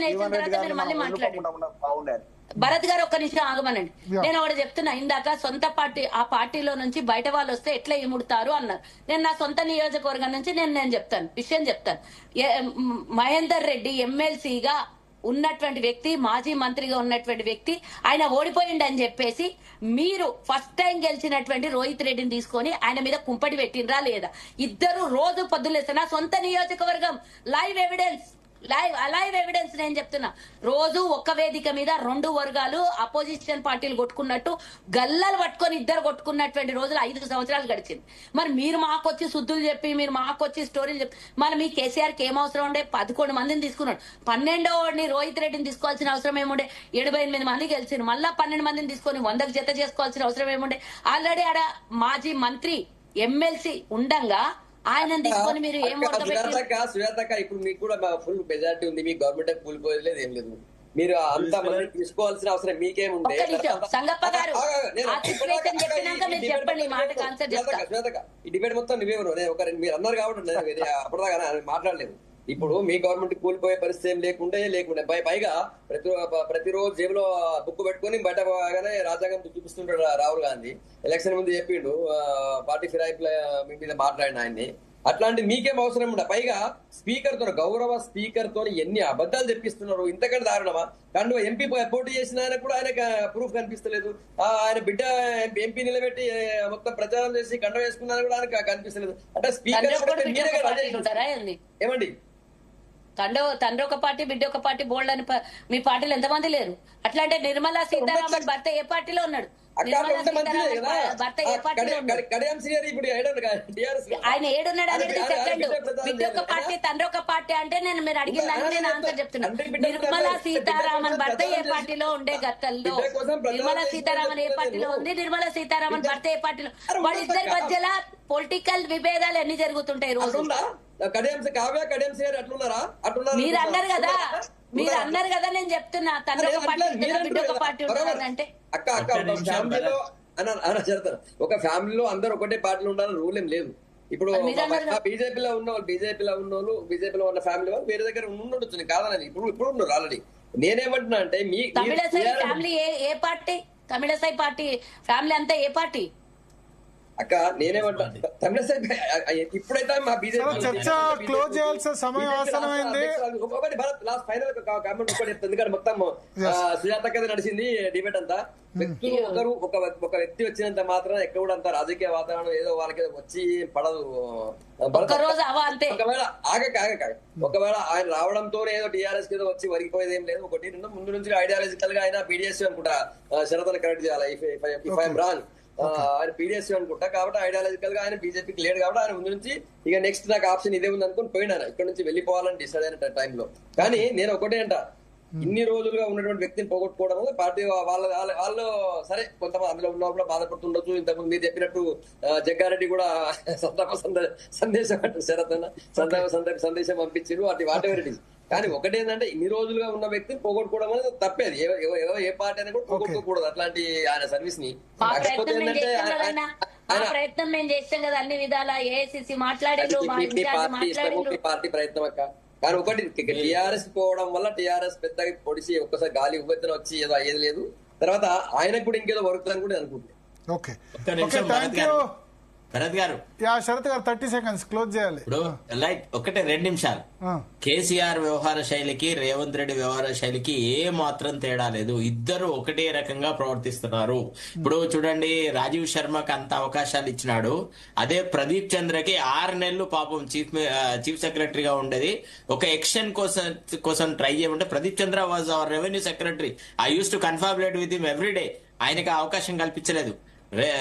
వేసిన తర్వాత మీరు మళ్ళీ మాట్లాడండి. భరత్ గారు ఒక్క నిమిషం ఆగమనండి. నేను ఒకటి చెప్తున్నా, ఇందాక సొంత పార్టీ ఆ పార్టీలో నుంచి బయట వాళ్ళు వస్తే ఎట్లా ఇముడతారు అన్నారు. నేను నా సొంత నియోజకవర్గం నుంచి నేను చెప్తాను, విషయం చెప్తాను. మహేందర్ రెడ్డి ఎమ్మెల్సీగా ఉన్నటువంటి వ్యక్తి, మాజీ మంత్రిగా ఉన్నటువంటి వ్యక్తి, ఆయన ఓడిపోయిండి అని చెప్పేసి మీరు ఫస్ట్ టైం గెలిచినటువంటి రోహిత్ రెడ్డిని తీసుకొని ఆయన మీద కుంపటి పెట్టినరా లేదా? ఇద్దరు రోజు పొద్దులేస్తే నా సొంత నియోజకవర్గం లైవ్ ఎవిడెన్స్ నేను చెప్తున్నా. రోజు ఒక్క వేదిక మీద రెండు వర్గాలు అపోజిషన్ పార్టీలు కొట్టుకున్నట్టు గల్లలు పట్టుకొని ఇద్దరు కొట్టుకున్నటువంటి రోజులు 5 సంవత్సరాలు గడిచింది. మరి మీరు మాకొచ్చి శుద్ధులు చెప్పి, మీరు మాకొచ్చి స్టోరీలు చెప్పి, మరి మీ కేసీఆర్కి ఏం అవసరం ఉండే? 11 మందిని తీసుకున్నాడు. 12వ రోహిత్ రెడ్డిని తీసుకోవాల్సిన అవసరం ఏముండే? 78 మంది గెలిచింది. మళ్ళా 12 మందిని తీసుకొని 100కు జత చేసుకోవాల్సిన అవసరం ఏముండే? ఆల్రెడీ ఆడ మాజీ మంత్రి ఎమ్మెల్సీ ఉండంగా ఆయన తీసుకొని మీరు ఏం సుజాతక్క, ఇప్పుడు మీకు కూడా ఫుల్ మెజారిటీ ఉంది, మీ గవర్నమెంట్ కూలిపోలేదు, ఏం లేదు. మీరు అంత మంది తీసుకోవాల్సిన అవసరం మీకేముండే? సంగప్ప గారు ఈ డిబేట్ మొత్తం నువ్వేమో మీరు అన్నారు కాబట్టి అప్పటిదాకా మాట్లాడలేదు. ఇప్పుడు మీ గవర్నమెంట్ కూలిపోయే పరిస్థితి ఏం లేకుండే పైగా ప్రతిరోజు జేబులో బుక్ పెట్టుకుని బయట పోగానే రాజ్యాంగం చూపిస్తుంటాడు రాహుల్ గాంధీ. ఎలక్షన్ ముందు చెప్పిండు పార్టీ ఫిరాయింపుల మీ మీద మాట్లాడిన ఆయన్ని. అట్లాంటి మీకేం అవసరం ఉండ? పైగా స్పీకర్ తో, గౌరవ స్పీకర్ తో ఎన్ని అబద్ధాలు చెప్పిస్తున్నారు. ఇంతకంటే దారుణమా? కానీ ఎంపీ పోటీ చేసిన ఆయన కూడా ఆయన ప్రూఫ్ కనిపిస్తలేదు. ఆయన బిడ్డ ఎంపీ నిలబెట్టి మొత్తం ప్రచారం చేసి కండ వేసుకున్నా కూడా ఆయన కనిపిస్తలేదు. అంటే స్పీకర్ ఏమండి, తండ్రి ఒక పార్టీ, బిడ్డ ఒక పార్టీ, బోల్డ్ అని మీ పార్టీలో ఎంతమంది లేరు? అట్లా అంటే నిర్మలా సీతారామన్ భర్త ఏ పార్టీలో ఉన్నాడు? ఆయన ఏడున్నాడు అనేది సెకండ్. బిడ్డ ఒక పార్టీ, తండ్రి ఒక పార్టీ అంటే మీరు అడిగిన దానికి నేను ఆన్సర్ చెప్తున్నాను. నిర్మలా సీతారామన్ భర్త ఏ పార్టీలో ఉండే? గతంలో నిర్మలా సీతారామన్ ఏ పార్టీలో ఉంది? నిర్మలా సీతారామన్ భర్త ఏ పార్టీలో? వాళ్ళిద్దరి మధ్యలో పొలిటికల్ విభేదాలు ఎన్ని జరుగుతుంటాయి రోజు? మీరు అన్నారు కదా, నేను చెప్తున్నా తండ్రి ఒక పార్టీ, బిడ్డ ఒక పార్టీ ఉంటుందంటే ఒక ఫ్యామిలీలో అందరు ఒకటే పార్టీలో ఉండాలని రూల్ ఏం లేదు. ఇప్పుడు బీజేపీలో ఉన్న వాళ్ళు బీజేపీలో ఉన్న ఫ్యామిలీ వాళ్ళు వేరే దగ్గర ఉండొచ్చు, కాదని ఇప్పుడు ఉన్నారు ఆల్రెడీ. నేనేమంటున్నా అంటే మీ ఫ్యామిలీ ఏ పార్టీ? తమిళసై పార్టీ ఫ్యామిలీ అంతా ఏ పార్టీ? అక్క నేనేమంటా, ఇప్పుడైతే మా బీజేపీ క్లోజ్ చేయాల్సిన సమయం ఆసనమైంది. ఒకటి భారత్ లాస్ట్ ఫైనల్ కామెంట్ ఒకటి చెప్తుంది, ఎందుకంటే మొత్తం సుజాత కదా నడిచింది డిబేట్ అంతా. వ్యక్తులు ఒక వ్యక్తి వచ్చినంత మాత్రం ఎక్కడ కూడా అంత రాజకీయ వాతావరణం ఏదో వాళ్ళకి వచ్చి పడదు. ఒకవేళ ఆయన రావడంతోనే ఏదో టీఆర్ఎస్ ఏదో వచ్చి వరిగిపోయేది ఏం లేదు. ఒకటి ముందు నుంచి ఐడియాలజికల్ గా ఆయన పీడిఎస్ అనుకుంటా, శరతను కరెక్ట్ చేయాలి ఆయన పీడిఎస్ అనుకుంటా. కాబట్టి ఐడియాలజికల్ గా ఆయన బీజేపీకి లేడు కాబట్టి ఆయన ముందు నుంచి ఇక నెక్స్ట్ నాకు ఆప్షన్ ఇదే ఉంది అనుకుని పోయినాను ఇక్కడ నుంచి వెళ్ళిపోవాలని డిసైడ్ అయిన టైంలో. కానీ నేను ఒకటే అంట, ఇన్ని రోజులుగా ఉన్నటువంటి వ్యక్తిని పోగొట్టుకోవడం వల్ల పార్టీ వాళ్ళు సరే కొంతమంది అందులో ఉన్న కూడా బాధపడుతుండొచ్చు. ఇంతకుముందు మీరు చెప్పినట్టు జగ్గారెడ్డి కూడా సంతాప సందేశం అంటే సంతాప సందేశం పంపించారు, వాటి వాటెవర్ ఇట్ ఈస్. కానీ ఒకటేంటంటే ఇన్ని రోజులుగా ఉన్న వ్యక్తిని పోగొట్టుకోవడం అనేది తప్పేది. ఏ పార్టీ అయినా కూడా పోగొట్టుకోకూడదు అట్లాంటి ఆయన సర్వీస్ ని. ప్రయత్నం మేము చేస్తాం కదా అన్ని విధాల. ఏఐసిసి మాట్లాడారు, పార్టీ ప్రయత్నం అక్క. కానీ ఒకటి టీఆర్ఎస్ పోవడం వల్ల టీఆర్ఎస్ పెద్దగా పొడిచి ఒక్కసారి గాలి ఉబ్బెత్తున వచ్చి ఏదో అయ్యేది లేదు. తర్వాత ఆయనకు కూడా ఇంకేదో వరుకుతుందని కూడా అనుకుంటున్నాను. శరత్ గారు 30 సెకండ్స్ క్లోజ్ చేయాలి. ఇప్పుడు లైక్ ఒకటే 2 నిమిషాలు. కేసీఆర్ వ్యవహార శైలికి రేవంత్ రెడ్డి వ్యవహార శైలికి ఏ మాత్రం తేడా లేదు. ఇద్దరు ఒకటే రకంగా ప్రవర్తిస్తున్నారు. ఇప్పుడు చూడండి, రాజీవ్ శర్మకి అంత అవకాశాలు ఇచ్చినాడు. అదే ప్రదీప్ చంద్రకి 6 నెలలు పాపం చీఫ్ సెక్రటరీగా ఉండేది. ఒక ఎక్షన్ కోసం ట్రై చేయమంటే Pradeep Chandra was our revenue secretary. I used to confabulate with him every day. ఆయనకి అవకాశం కల్పించలేదు.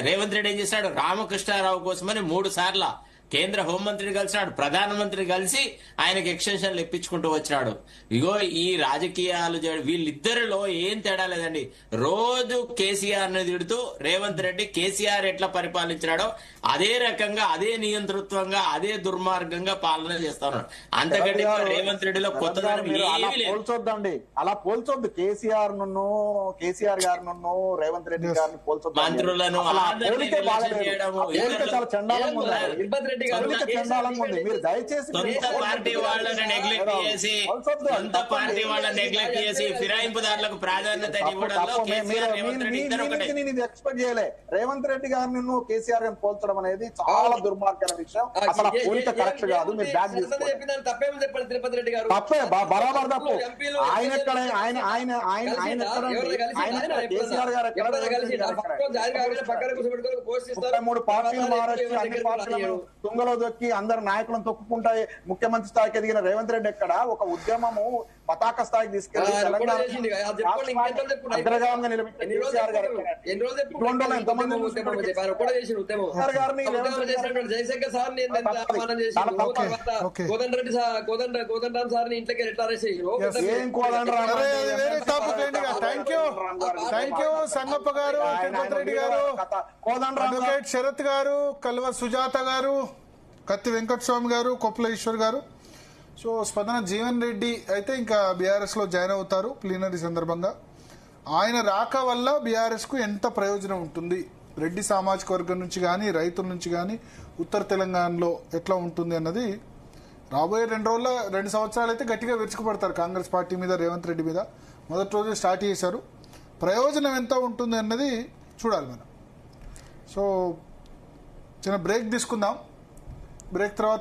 రేవంత్ రెడ్డి ఏం చేశాడు? రామకృష్ణారావు కోసమని 3 సార్లు కేంద్ర హోంమంత్రిని కలిసినాడు, ప్రధానమంత్రి కలిసి ఆయనకి ఎక్స్టెన్షన్లు ఇప్పించుకుంటూ వచ్చినాడు. ఇగో ఈ రాజకీయాలు వీళ్ళిద్దరిలో ఏం తేడా లేదండి. రోజు కేసీఆర్ ని తిడుతూ రేవంత్ రెడ్డి కేసీఆర్ ఎట్లా పరిపాలించినాడో అదే రకంగా, అదే నియంతృత్వంగా, అదే దుర్మార్గంగా పాలన చేస్తా ఉన్నాడు. అంతకంటే రేవంత్ రెడ్డిలో కొత్తదనం పోల్చొద్దండి, అలా పోల్చొద్దు. కేసీఆర్ గారిను రేవంత్ రెడ్డి గారిని పోల్చొద్దు. మంత్రులను చాలా చండాలంగా ఉన్నారు. రెడ్డి గారు పబ్లిక్ చండాలంగా ఉంది. మీరు దయచేసి సొంత పార్టీ వాళ్ళని నెగ్లెక్ట్ చేసి ఫిరాయింపుదారులకు ప్రాధాన్యత ఇవ్వడంలో కేసీఆర్ రేవంత్ రెడ్డి ఇద్దరు ఒకటే. నేను ఇది ఎక్స్పెక్ట్ చేయలే. రేవంత్ రెడ్డి గారిని కేసీఆర్ గారిని పోల్చడం అనేది చాలా దుర్మార్గమైన విషయం. అసలు ఆ పోలిక కరెక్ట్ కాదు. మీరు బ్యాక్ చెప్పిన తప్పేమో చెప్పండి తిరుపతి రెడ్డి గారు. తప్పే, బరాబర్ తప్పు. ఆయన ఎక్కడ కేసీఆర్ గారు ఎక్కడ 3 పార్టీలు మారచ్చు, అన్ని పార్టీలను తుంగలో దొక్కి అందరు నాయకులను తొక్కుకుంటాయి. ముఖ్యమంత్రి స్థాయికి ఎదిగిన రేవంత్ రెడ్డి ఎక్కడ ఒక ఉద్యమము పతాక స్థాయికి తీసుకెళ్లి తెలంగాణ అగ్రగామంగా నిలబెట్టిన కేసీఆర్ గారు ఎంతమంది జయశంకర్ సార్ కోదండరామ్ సార్ ఇంట్లోకి రిటైర్ ఏం కోదండరామ్ థ్యాంక్ యూ సంగప్ప గారు, తిరుపతి రెడ్డి గారు, అడ్వకేట్ శరత్ గారు, కల్వ సుజాత గారు, కత్తి వెంకటస్వామి గారు, కొప్పుల ఈశ్వర్ గారు. సో స్పందన జీవన్ రెడ్డి అయితే ఇంకా బీఆర్ఎస్ లో జాయిన్ అవుతారు ప్లీనరీ సందర్భంగా. ఆయన రాక వల్ల బీఆర్ఎస్ కు ఎంత ప్రయోజనం ఉంటుంది, రెడ్డి సామాజిక వర్గం నుంచి కానీ రైతుల నుంచి కానీ ఉత్తర తెలంగాణలో ఎట్లా ఉంటుంది అన్నది రాబోయే 2 సంవత్సరాలు అయితే గట్టిగా విరుచుకుపడతారు కాంగ్రెస్ పార్టీ మీద, రేవంత్ రెడ్డి మీద. మొదటి రోజు స్టార్ట్ చేశారు. ప్రయోజనం ఎంత ఉంటుంది అన్నది చూడాలి మనం. సో చిన్న బ్రేక్ తీసుకుందాం. బ్రేక్ తర్వాత